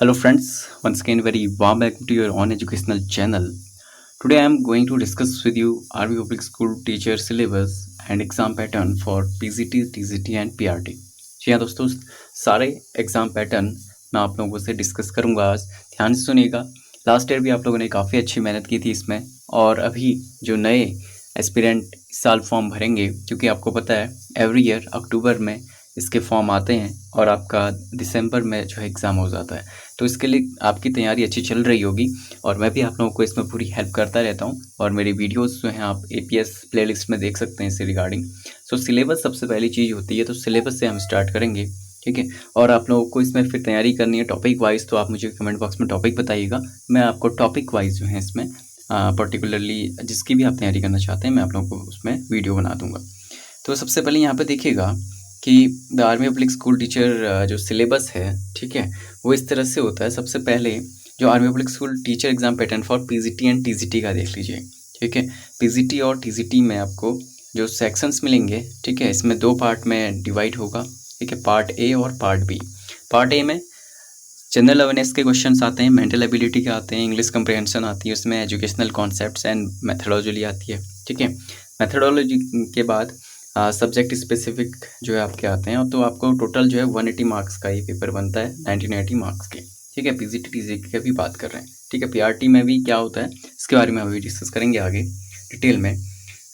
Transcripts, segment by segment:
Hello friends, once again very warm welcome to your own educational channel. Today I am going to discuss with you RV Public School teacher syllabus and exam pattern for PGT, TGT and PRT. जी हाँ दोस्तों, सारे exam pattern मैं आप लोगों से discuss करूंगा आज। ध्यान से सुनिएगा। लास्ट ईयर भी आप लोगों ने काफ़ी अच्छी मेहनत की थी इसमें, और अभी जो नए एस्पिरेंट इस साल फॉर्म भरेंगे, क्योंकि आपको पता है एवरी ईयर अक्टूबर में इसके फॉर्म आते हैं और आपका दिसंबर में जो है एग्ज़ाम हो जाता है। तो इसके लिए आपकी तैयारी अच्छी चल रही होगी और मैं भी आप लोगों को इसमें पूरी हेल्प करता रहता हूँ। और मेरी वीडियोस जो हैं आप APS प्लेलिस्ट में देख सकते हैं इससे रिगार्डिंग। सो सिलेबस सबसे पहली चीज़ होती है, तो सिलेबस से हम स्टार्ट करेंगे, ठीक है। और आप लोगों को इसमें फिर तैयारी करनी है टॉपिक वाइज, तो आप मुझे कमेंट बॉक्स में टॉपिक बताइएगा। मैं आपको टॉपिक वाइज जो है इसमें पर्टिकुलरली जिसकी भी आप तैयारी करना चाहते हैं मैं आप लोगों को उसमें वीडियो बना दूंगा। तो सबसे पहले यहाँ पे देखिएगा कि the army public school teacher जो सिलेबस है, ठीक है, वो इस तरह से होता है। सबसे पहले जो army public school teacher exam pattern for PGT and TGT का देख लीजिए, ठीक है। PGT और TGT में आपको जो सेक्शंस मिलेंगे, ठीक है, इसमें दो पार्ट में डिवाइड होगा, ठीक है, पार्ट ए और पार्ट बी। पार्ट ए में जनरल अवेयरनेस के क्वेश्चंस आते हैं, मेंटल एबिलिटी के आते हैं, इंग्लिश कंप्रहेंशन आती है, उसमें एजुकेशनल कॉन्सेप्ट्स एंड मेथडोलॉजी आती है, ठीक है। मेथडोलॉजी के बाद सब्जेक्ट स्पेसिफिक जो है आपके आते हैं, तो आपको टोटल जो है 180 मार्क्स का ये पेपर बनता है, 1980 मार्क्स के, ठीक है। PGT TGT की भी बात कर रहे हैं, ठीक है। PRT में भी क्या होता है इसके बारे में अभी डिस्कस करेंगे आगे डिटेल में।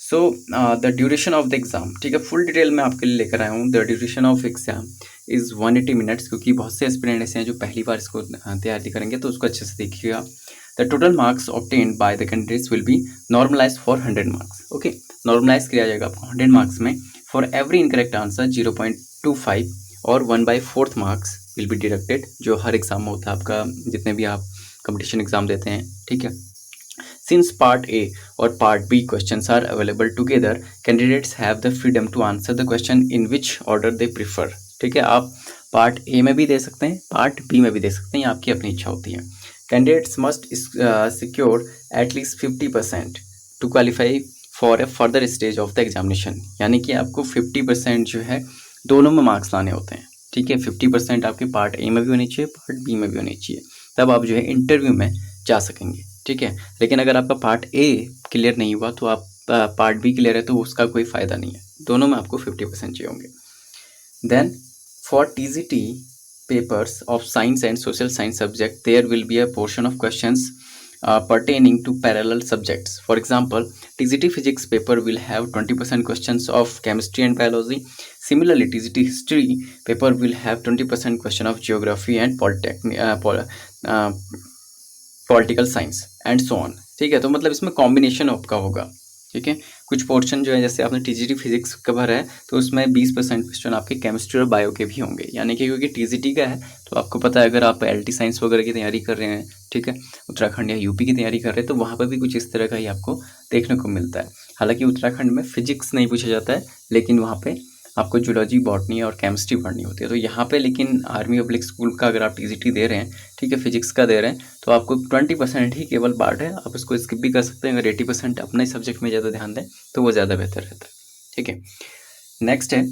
So the duration of the exam, ठीक है, फुल डिटेल में आपके लिए लेकर आया हूँ। The duration of exam is 180 minutes, क्योंकि बहुत से एस्पिरेंट ऐसे हैं जो पहली बार इसको तैयारी करेंगे, तो उसको अच्छे से देखिएगा। The total marks obtained by the candidates will be normalize for 100 marks, okay. Normalize किया जाएगा आपको 100 मार्क्स में। फॉर एवरी इनकरेक्ट आंसर 0.25 और 1/4 मार्क्स विल बी डिडक्टेड, जो हर एग्जाम में होता है आपका, जितने भी आप कंपटीशन एग्जाम देते हैं, ठीक है। Since Part A और Part B questions are available together, candidates have the freedom to answer the question in which order they prefer, ठीक है। आप पार्ट ए में भी दे सकते हैं, पार्ट बी में भी दे सकते हैं, ये आपकी अपनी इच्छा होती है। Candidates must secure at least 50% to qualify for a further stage of the examination, यानी कि आपको 50% जो है दोनों में मार्क्स लाने होते हैं, ठीक है। 50% आपके पार्ट ए में भी होनी चाहिए, पार्ट बी में भी होनी चाहिए, तब आप जो है इंटरव्यू में जा सकेंगे, ठीक है। लेकिन अगर आपका पार्ट ए क्लियर नहीं हुआ तो आप पार्ट बी क्लियर है, तो उसका कोई फ़ायदा नहीं है, दोनों में आपको 50% चाहिए होंगे। Then for TGT papers of science and social science subject, there will be a portion of questions pertaining to parallel subjects. For example, TGT physics paper will have 20% questions of chemistry and biology. Similarly, TGT history paper will have 20% question of geography and political science and so on, ठीक है। तो मतलब इसमें combination आपका होगा, ठीक है। कुछ पोर्शन जो है, जैसे आपने TGT फिजिक्स का भरा है, तो उसमें 20% क्वेश्चन आपके केमिस्ट्री और बायो के भी होंगे, यानी कि क्योंकि TGT का है तो आपको पता है, अगर आप LT साइंस वगैरह की तैयारी कर रहे हैं, ठीक है, उत्तराखंड या यूपी की तैयारी कर रहे हैं, तो वहाँ पर भी कुछ इस तरह का ही आपको देखने को मिलता है। हालांकि उत्तराखंड में फिजिक्स नहीं पूछा जाता है, लेकिन वहाँ पे आपको जूलॉजी, बॉटनी और केमिस्ट्री पढ़नी होती है। तो यहाँ पे लेकिन आर्मी पब्लिक स्कूल का अगर आप TGT दे रहे हैं, ठीक है, फिजिक्स का दे रहे हैं, तो आपको 20% ही केवल पार्ट है, आप इसको स्किप भी कर सकते हैं। अगर 80% अपने सब्जेक्ट में ज़्यादा ध्यान दें तो वो ज़्यादा बेहतर रहता है, ठीक है। नेक्स्ट है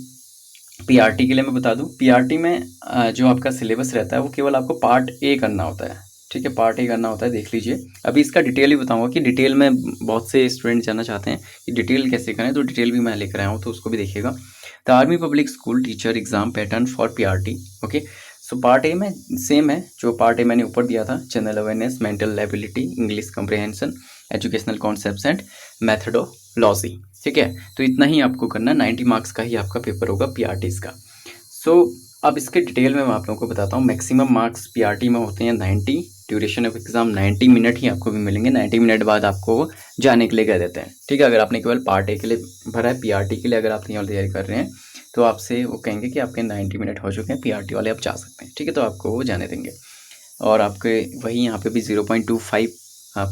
PRT के लिए मैं बता दूं, PRT में जो आपका सिलेबस रहता है वो केवल आपको पार्ट ए करना होता है, ठीक है, पार्ट ए करना होता है। देख लीजिए, अभी इसका डिटेल ही बताऊंगा कि डिटेल में बहुत से स्टूडेंट जानना चाहते हैं कि डिटेल कैसे करें, तो डिटेल भी मैं लेकर आया हूँ, तो उसको भी देखिएगा। The army public school teacher exam pattern for PRT, okay. So part A में सेम है जो पार्ट ए मैंने ऊपर दिया था, general awareness, mental ability, English comprehension, educational concepts and methodology, ठीक है। तो इतना ही आपको करना, 90 मार्क्स का ही आपका पेपर होगा PRTs का। सो अब इसके डिटेल में मैं आप लोगों को बताता हूँ। मैक्सिमम मार्क्स PRT में होते हैं 90, ड्यूरेशन ऑफ एग्जाम 90 मिनट ही आपको भी मिलेंगे। 90 मिनट बाद आपको जाने के लिए कह देते हैं, ठीक है। अगर आपने केवल पार्ट ए के लिए भरा है, PRT के लिए अगर आप तैयारी कर रहे हैं, तो आपसे वो कहेंगे कि आपके 90 मिनट हो चुके हैं, PRT वाले आप जा सकते हैं, ठीक है, तो आपको वो जाने देंगे। और आपके वही यहाँ पे भी 0.25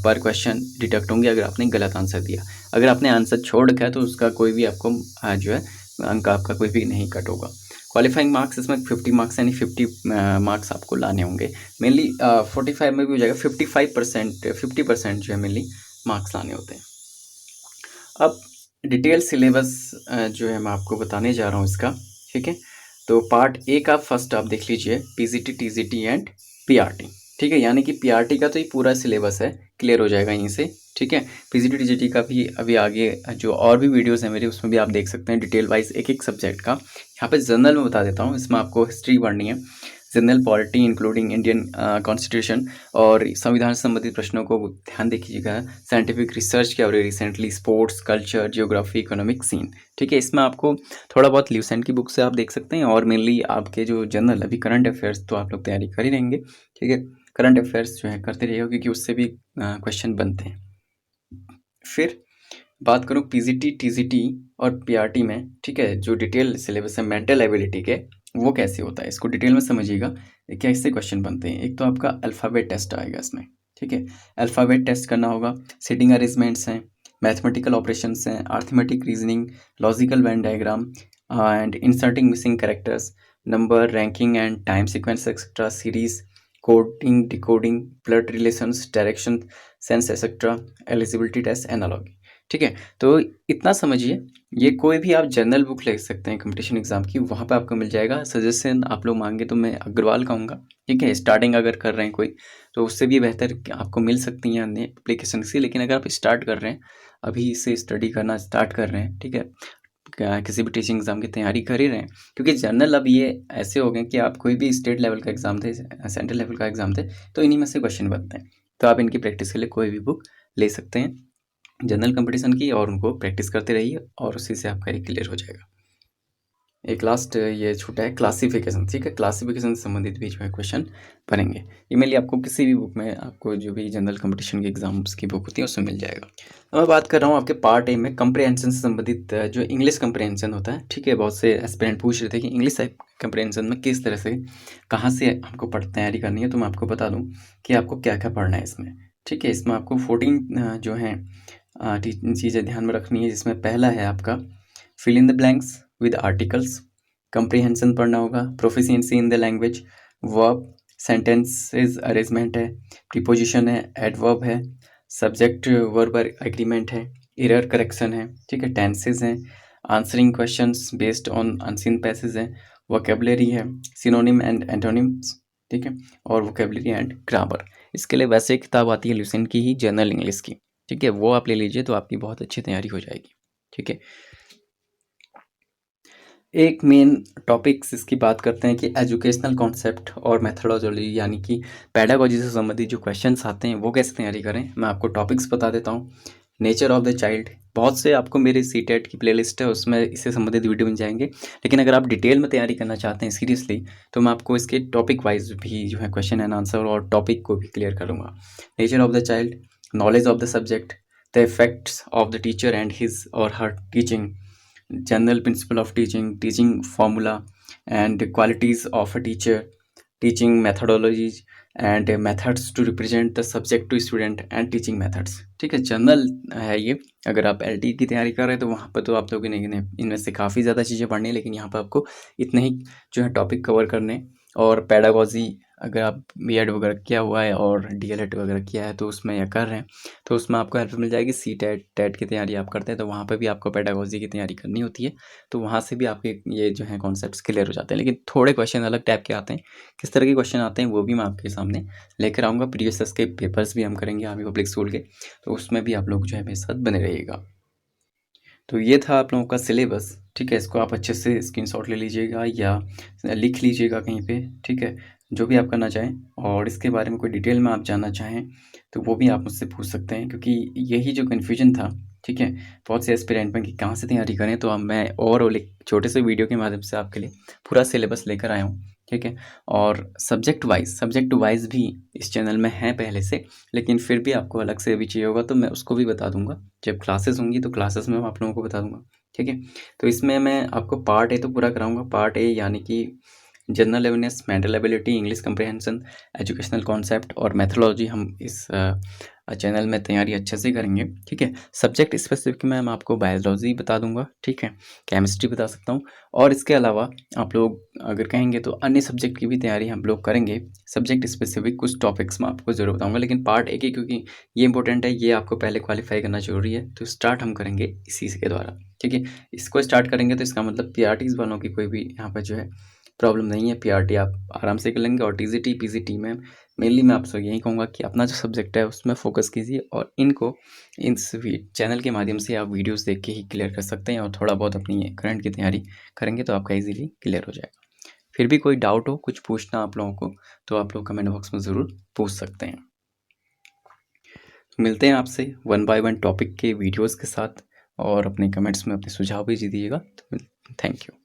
पर क्वेश्चन डिडक्ट होंगे अगर आपने गलत आंसर दिया। अगर आपने आंसर छोड़ रखा है तो उसका कोई भी आपको जो है अंक आपका कोई भी नहीं कट होगा। क्वालिफाइंग मार्क्स इसमें 50 मार्क्स, यानी 50 मार्क्स आपको लाने होंगे। मेनली 45 में भी हो जाएगा, 50% जो है मेनली मार्क्स लाने होते हैं। अब डिटेल सिलेबस जो है मैं आपको बताने जा रहा हूँ इसका, ठीक है। तो पार्ट ए का फर्स्ट आप देख लीजिए, पीजीटी, टीजीटी एंड पीआरटी। ठीक है, यानी कि पीआरटी का तो ये पूरा सिलेबस है, क्लियर हो जाएगा यहीं से। ठीक है, पीजीटी टीजीटी का भी अभी आगे जो और भी वीडियोस हैं मेरे, उसमें भी आप देख सकते हैं डिटेल वाइज एक एक सब्जेक्ट का। यहाँ पे जनरल में बता देता हूँ, इसमें आपको हिस्ट्री पढ़नी है, general polity including Indian constitution और संविधान से संबंधित प्रश्नों को ध्यान देखिएगा। साइंटिफिक रिसर्च क्या हो रही है recently, sports, culture, geography, economic scene. ठीक है, इसमें आपको थोड़ा बहुत ल्यूसेंट की बुक से आप देख सकते हैं, और मेनली आपके जो जनरल अभी करंट अफेयर्स तो आप लोग तैयारी कर ही रहेंगे। ठीक है, करंट अफेयर्स जो है करते रहिएगा, क्योंकि उससे भी क्वेश्चन बनते हैं। फिर बात करूँ पीजीटी, टीजीटी और पीआरटी में, ठीक है, जो डिटेल सिलेबस है मेंटल एबिलिटी के, वो कैसे होता है इसको डिटेल में समझिएगा। क्या इससे क्वेश्चन बनते हैं, एक तो आपका अल्फ़ाबेट टेस्ट आएगा इसमें। ठीक है, अल्फ़ाबेट टेस्ट करना होगा, सीटिंग अरेंजमेंट्स हैं, मैथमेटिकल ऑपरेशंस हैं, arithmetic reasoning, logical Venn diagram and inserting missing characters, number, ranking and time sequence etcetera, series, coding, decoding, blood relations, direction sense etcetera, eligibility test, analogy. ठीक है, तो इतना समझिए, ये कोई भी आप जनरल बुक ले सकते हैं कंपटीशन एग्जाम की, वहाँ पे आपको मिल जाएगा। सजेशन आप लोग मांगे तो मैं अग्रवाल कहूँगा। ठीक है, स्टार्टिंग अगर कर रहे हैं कोई, तो उससे भी बेहतर आपको मिल सकती हैं अन्य एप्लीकेशन से। लेकिन अगर आप स्टार्ट कर रहे हैं, अभी से स्टडी करना स्टार्ट कर रहे हैं, ठीक है, किसी भी टीचिंग एग्जाम की तैयारी कर ही रहे हैं, क्योंकि जनरल अब ये ऐसे हो गए कि आप कोई भी स्टेट लेवल का एग्जाम थे, सेंट्रल लेवल का एग्जाम थे, तो इन्हीं में से क्वेश्चन बनते हैं। तो आप इनकी प्रैक्टिस के लिए कोई भी बुक ले सकते हैं जनरल कंपटीशन की, और उनको प्रैक्टिस करते रहिए और उसी से आपका एक क्लियर हो जाएगा। एक लास्ट ये छूटा है क्लासिफिकेशन। ठीक है, क्लासिफिकेशन से संबंधित भी जो है क्वेश्चन बनेंगे। ये मेनली आपको किसी भी बुक में, आपको जो भी जनरल कंपटीशन की एग्जाम्स की बुक होती है उसमें मिल जाएगा। तो मैं बात कर रहा हूँ आपके पार्ट ए में कंप्रिहेंशन से संबंधित जो इंग्लिश कंप्रिहेंशन होता है। ठीक है, बहुत से एस्पिरेंट पूछ रहे थे कि इंग्लिश कंप्रिहेंशन में किस तरह से, कहाँ से हमको तैयारी करनी है। तो मैं आपको बता दूँ कि आपको क्या क्या पढ़ना है इसमें। ठीक है, इसमें आपको 14 जो है चीज़ें ध्यान में रखनी है, जिसमें पहला है आपका fill in the blanks with articles, comprehension पढ़ना होगा, proficiency in the language, verb, sentences arrangement है, प्रीपोजिशन है, एडवर्ब है, सब्जेक्ट वर्ब एग्रीमेंट है, एरर करेक्शन है। ठीक है, टेंसेस हैं, answering questions based on unseen passage है, वोकेबलरी है, सिनोनिम एंड एंटोनिम्स। ठीक है, और वोकेबलरी एंड ग्रामर। इसके लिए वैसे किताब आती है ल्यूसेंट की ही, जनरल इंग्लिश की। ठीक है, वो आप ले लीजिए तो आपकी बहुत अच्छी तैयारी हो जाएगी। ठीक है, एक मेन टॉपिक्स इसकी बात करते हैं कि एजुकेशनल कॉन्सेप्ट और मेथोडोलॉजी, यानी कि पैडागोजी से संबंधित जो क्वेश्चंस आते हैं वो कैसे तैयारी करें। मैं आपको टॉपिक्स बता देता हूँ। नेचर ऑफ द चाइल्ड, बहुत से आपको मेरे सीटेट की प्लेलिस्ट है, उसमें इससे संबंधित वीडियो मिल जाएंगे। लेकिन अगर आप डिटेल में तैयारी करना चाहते हैं सीरियसली, तो मैं आपको इसके टॉपिक वाइज भी जो है क्वेश्चन एंड आंसर और टॉपिक को भी क्लियर करूँगा। Nature of the child, knowledge of the subject, the effects of the teacher and his और हर teaching, general principle of teaching, teaching formula and qualities of a teacher, teaching methodologies and methods to represent the subject to student and teaching methods। ठीक है, general है ये। अगर आप LT की तैयारी कर रहे हैं तो वहाँ पर तो आप लोगों ने इनमें से काफ़ी ज़्यादा चीज़ें पढ़नी है, लेकिन यहाँ पर आपको इतने ही जो है टॉपिक कवर करने। और पैडागोजी, अगर आप बीएड वगैरह किया हुआ है और डीएलएड वगैरह किया है तो उसमें या कर रहे हैं, तो उसमें आपको हेल्प मिल जाएगी। सीटेट टेट की तैयारी आप करते हैं तो वहाँ पे भी आपको पैडागोजी की तैयारी करनी होती है, तो वहाँ से भी आपके ये जो है कॉन्सेप्ट्स क्लियर हो जाते हैं। लेकिन थोड़े क्वेश्चन अलग टाइप के आते हैं, किस तरह के क्वेश्चन आते हैं वो भी मैं आपके सामने लेकर आऊँगा। प्रीवियस के पेपर्स भी हम करेंगे आर्मी पब्लिक स्कूल के, तो उसमें भी आप लोग जो है मेरे साथ बने रहिएगा। तो ये था आप लोगों का सिलेबस। ठीक है, इसको आप अच्छे से स्क्रीनशॉट ले लीजिएगा या लिख लीजिएगा कहीं पे। ठीक है, जो भी आप करना चाहें, और इसके बारे में कोई डिटेल में आप जानना चाहें तो वो भी आप मुझसे पूछ सकते हैं, क्योंकि यही जो कन्फ्यूजन था, ठीक है, बहुत से एस्पिरेंट में कि कहाँ से तैयारी करें, तो अब मैं ओवरऑल एक छोटे से वीडियो के माध्यम से आपके लिए पूरा सिलेबस लेकर आया हूँ। ठीक है, और सब्जेक्ट वाइज भी इस चैनल में है पहले से, लेकिन फिर भी आपको अलग से अभी चाहिए होगा तो मैं उसको भी बता दूंगा। जब क्लासेस होंगी तो क्लासेस में मैं आप लोगों को बता दूंगा। ठीक है, तो इसमें मैं आपको पार्ट ए तो पूरा कराऊंगा। पार्ट ए यानी कि general awareness, mental ability, English comprehension, educational concept और मैथोलॉजी, हम इस चैनल में तैयारी अच्छे से करेंगे। ठीक है, सब्जेक्ट स्पेसिफिक में मैं आपको बायोलॉजी बता दूंगा। ठीक है, केमिस्ट्री बता सकता हूँ, और इसके अलावा आप लोग अगर कहेंगे तो अन्य सब्जेक्ट की भी तैयारी हम लोग करेंगे। सब्जेक्ट स्पेसिफिक कुछ टॉपिक्स मैं आपको ज़रूर बताऊँगा, लेकिन पार्ट ए की, क्योंकि ये इंपॉर्टेंट है, ये आपको पहले क्वालिफाई करना जरूरी है, तो स्टार्ट हम करेंगे इसी के द्वारा। ठीक है, इसको स्टार्ट करेंगे तो इसका मतलब पीआरटीज वालों की कोई भी यहाँ पर जो है प्रॉब्लम नहीं है, पीआरटी आप आराम से कर लेंगे। और टीजीटी पीजीटी में मेनली मैं आपसे यही कहूँगा कि अपना जो सब्जेक्ट है उसमें फोकस कीजिए, और इनको इस चैनल के माध्यम से आप वीडियोस देख के ही क्लियर कर सकते हैं, और थोड़ा बहुत अपनी करंट की तैयारी करेंगे तो आपका इजीली क्लियर हो जाएगा। फिर भी कोई डाउट हो, कुछ पूछना आप लोगों को, तो आप लोग कमेंट बॉक्स में ज़रूर पूछ सकते हैं। मिलते हैं आपसे 1 बाय 1 टॉपिक के वीडियोस के साथ, और अपने कमेंट्स में अपने सुझाव भी दीजिएगा। तो थैंक यू।